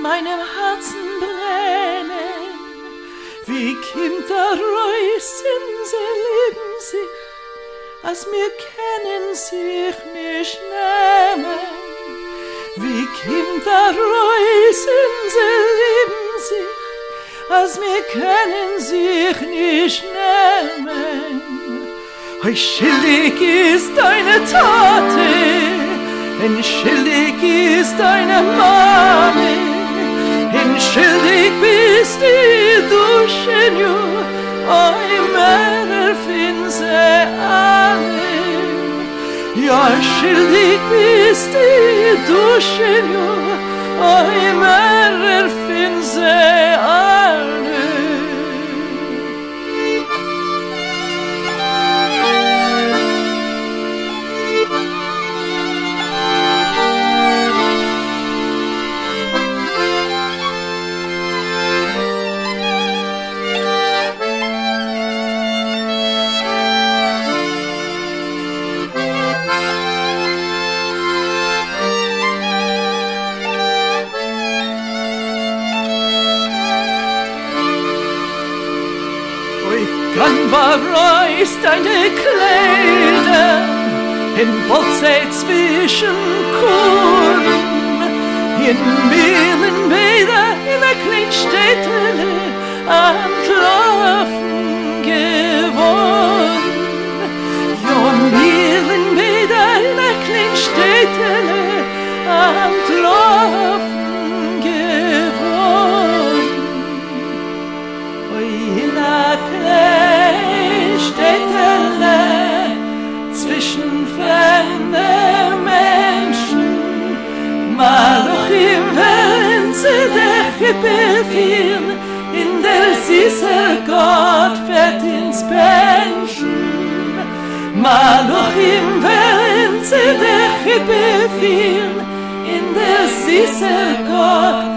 meinem Herzen brennen. Wie kommt der Reus in sie lieben sich, als wir kennen sich nicht nehmen. Wie kommt der Reus in sie lieben sich, als wir kennen sich nicht nehmen. Hei schillig ist deine Tate, schillig ist deine Mane, schillig bist du, Senor, oi Männer finden sie alle. Ja, schillig bist du, Senor, oi Männer finden sie alle. Dann war Reus deine Kleider in Bolzei zwischen Kuren, in Mühlenbäder in der Kleinstädtele Antwerpen geworden. Ja, Mühlenbäder in der Kleinstädtele Antwerpen geworden. Oi, in der Kleinstädtele zwischen fremden Menschen, Malochim werden sie der Chippe führen, in der süße Gott fährt ins Menschen. Malochim werden sie der Chippe führen, in der süße Gott